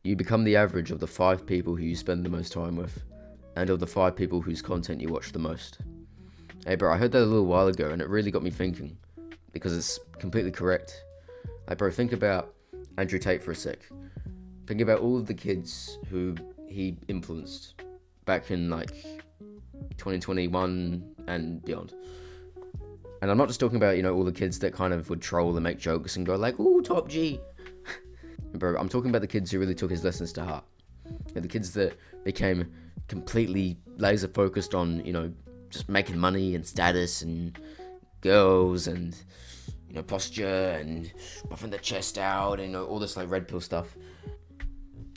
You become the average of the 5 people who you spend the most time with, and of the 5 people whose content you watch the most. Hey bro, I heard that a little while ago and it really got me thinking, because it's completely correct. Like bro, think about Andrew Tate for a sec. Think about all of the kids who he influenced back in like 2021 and beyond. And I'm not just talking about, all the kids that kind of would troll and make jokes and go like, ooh, Top G. Bro, I'm talking about the kids who really took his lessons to heart. The kids that became completely laser focused on, just making money and status and girls and, posture and buffing the chest out and, all this like red pill stuff.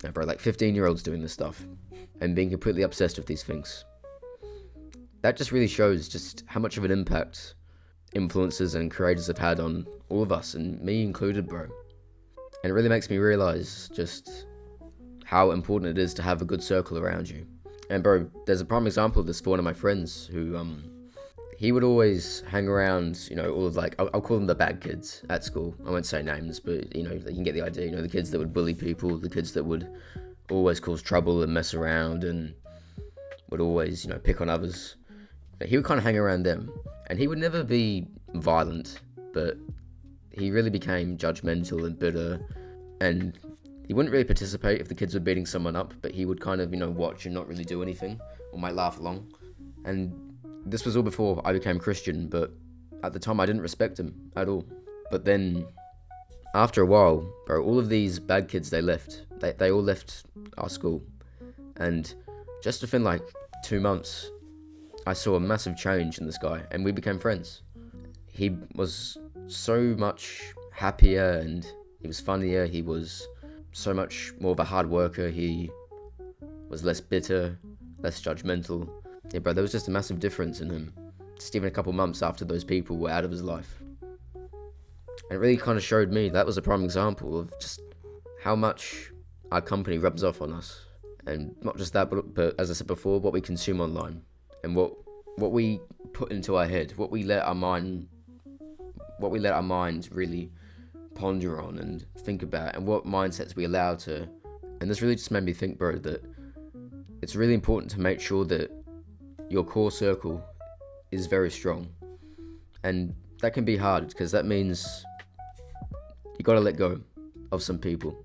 Yeah, bro, like 15-year-olds doing this stuff and being completely obsessed with these things. That just really shows just how much of an impact influencers and creators have had on all of us, and me included, bro. And it really makes me realize just how important it is to have a good circle around you. And bro, there's a prime example of this for one of my friends who, he would always hang around, all of like, I'll call them the bad kids at school. I won't say names, but, you can get the idea. The kids that would bully people, the kids that would always cause trouble and mess around and would always, pick on others. He would kind of hang around them. And he would never be violent, but he really became judgmental and bitter. And he wouldn't really participate if the kids were beating someone up, but he would kind of, watch and not really do anything, or might laugh along. And this was all before I became Christian, but at the time I didn't respect him at all. But then, after a while, bro, all of these bad kids, they left. They all left our school. And just within like 2 months, I saw a massive change in this guy, and we became friends. He was so much happier, and he was funnier, he was so much more of a hard worker, he was less bitter, less judgmental. Yeah, bro, there was just a massive difference in him, just even a couple months after those people were out of his life. And it really kind of showed me, that was a prime example of just how much our company rubs off on us. And not just that, but as I said before, what we consume online. And what we put into our head, what we let our mind really ponder on and think about, and what mindsets we allow to. And this really just made me think, bro, that it's really important to make sure that your core circle is very strong. And that can be hard, because that means you gotta let go of some people.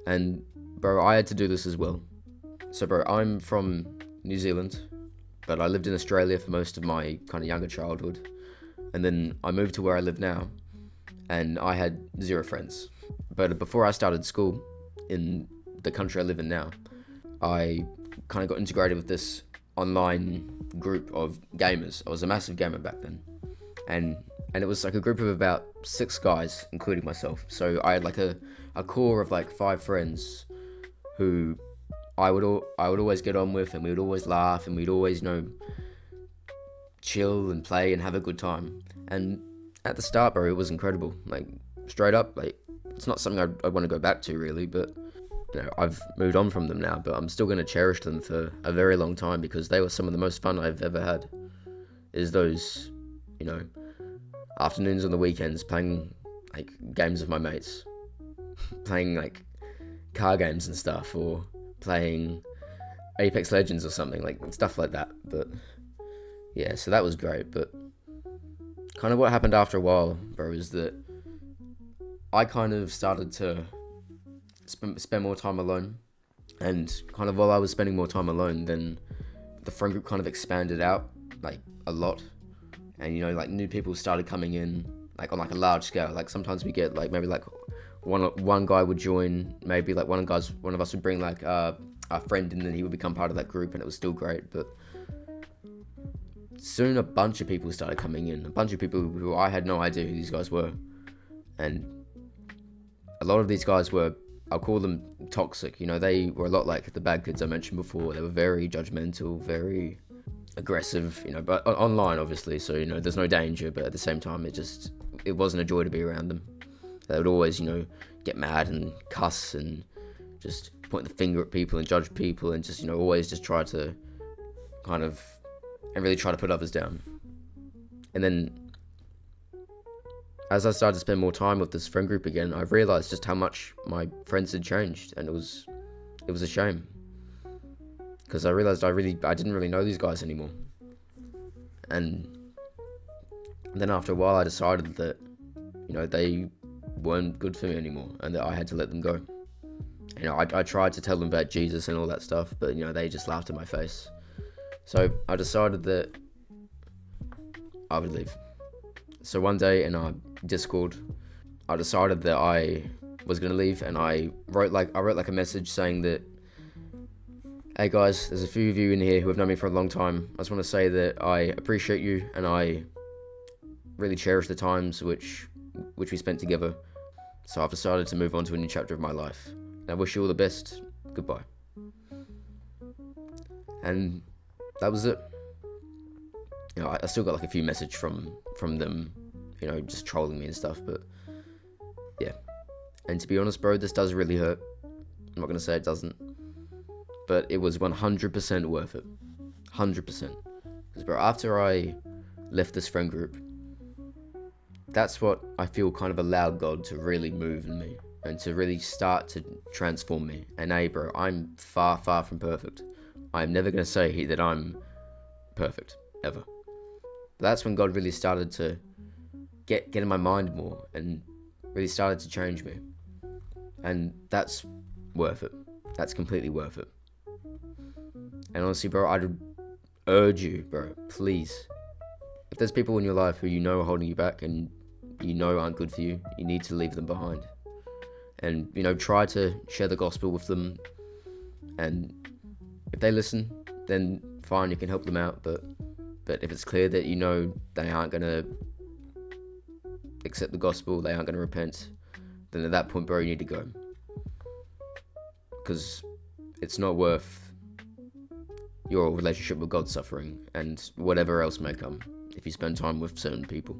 And bro, I had to do this as well. So bro, I'm from New Zealand, but I lived in Australia for most of my kind of younger childhood. And then I moved to where I live now, and I had 0 friends. But before I started school in the country I live in now, I kind of got integrated with this online group of gamers. I was a massive gamer back then. And it was like a group of about 6 guys, including myself. So I had like a core of like 5 friends who I would always get on with, and we would always laugh, and we'd always, chill and play and have a good time. And at the start, bro, it was incredible. Like, straight up, like, it's not something I'd want to go back to, really, but, I've moved on from them now, but I'm still going to cherish them for a very long time, because they were some of the most fun I've ever had. Is those, afternoons on the weekends playing, like, games with my mates. Playing, like, car games and stuff, or playing Apex Legends or something, like stuff like that. But yeah, so that was great. But kind of what happened after a while, bro, is that I kind of started to spend more time alone. And kind of while I was spending more time alone, then the friend group kind of expanded out like a lot. And like new people started coming in like on like a large scale. Like sometimes we get like maybe like one guy would join, maybe like one of us would bring like a friend, and then he would become part of that group, and it was still great. But soon a bunch of people started coming in, a bunch of people who I had no idea who these guys were. And a lot of these guys were, I'll call them toxic. They were a lot like the bad kids I mentioned before. They were very judgmental, very aggressive, but online obviously, so there's no danger, but at the same time it wasn't a joy to be around them. They would always, get mad and cuss and just point the finger at people and judge people, and just, always just try to kind of, and really try to put others down. And then as I started to spend more time with this friend group again, I realized just how much my friends had changed, and it was a shame, because I realized I didn't really know these guys anymore. And then after a while, I decided that, they weren't good for me anymore, and that I had to let them go. I tried to tell them about Jesus and all that stuff, but they just laughed in my face. So I decided that I would leave. So one day in our Discord, I decided that I was gonna leave, and I wrote like a message saying that, hey guys, there's a few of you in here who have known me for a long time. I just want to say that I appreciate you, and I really cherish the times which we spent together. So I've decided to move on to a new chapter of my life. And I wish you all the best. Goodbye. And that was it. I still got like a few messages from them, just trolling me and stuff, but yeah. And to be honest, bro, this does really hurt. I'm not gonna say it doesn't, but it was 100% worth it. 100%. Because bro, after I left this friend group, that's what I feel kind of allowed God to really move in me and to really start to transform me. And hey, bro, I'm far, far from perfect. I'm never gonna say that I'm perfect, ever. But that's when God really started to get in my mind more and really started to change me. And that's worth it. That's completely worth it. And honestly, bro, I'd urge you, bro, please, if there's people in your life who are holding you back and aren't good for you, you need to leave them behind. And, try to share the gospel with them. And if they listen, then fine, you can help them out. But if it's clear that they aren't going to accept the gospel, they aren't going to repent, then at that point, bro, you need to go. Because it's not worth your relationship with God suffering and whatever else may come if you spend time with certain people.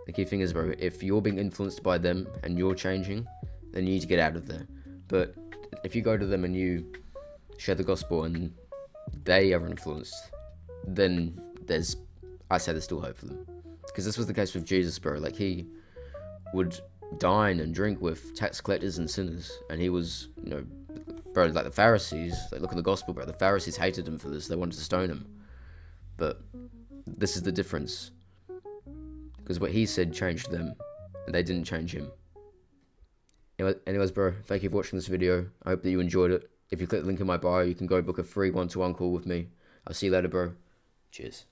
The key thing is, bro, if you're being influenced by them and you're changing, then you need to get out of there. But if you go to them and you share the gospel and they are influenced, then there's still hope for them. Because this was the case with Jesus, bro. Like, he would dine and drink with tax collectors and sinners, and he was, bro, like the Pharisees, like, look at the gospel, bro. The Pharisees hated him for this. They wanted to stone him. But this is the difference. Because what he said changed them, and they didn't change him. Anyways, bro, thank you for watching this video. I hope that you enjoyed it. If you click the link in my bio, you can go book a free one-to-one call with me. I'll see you later, bro. Cheers.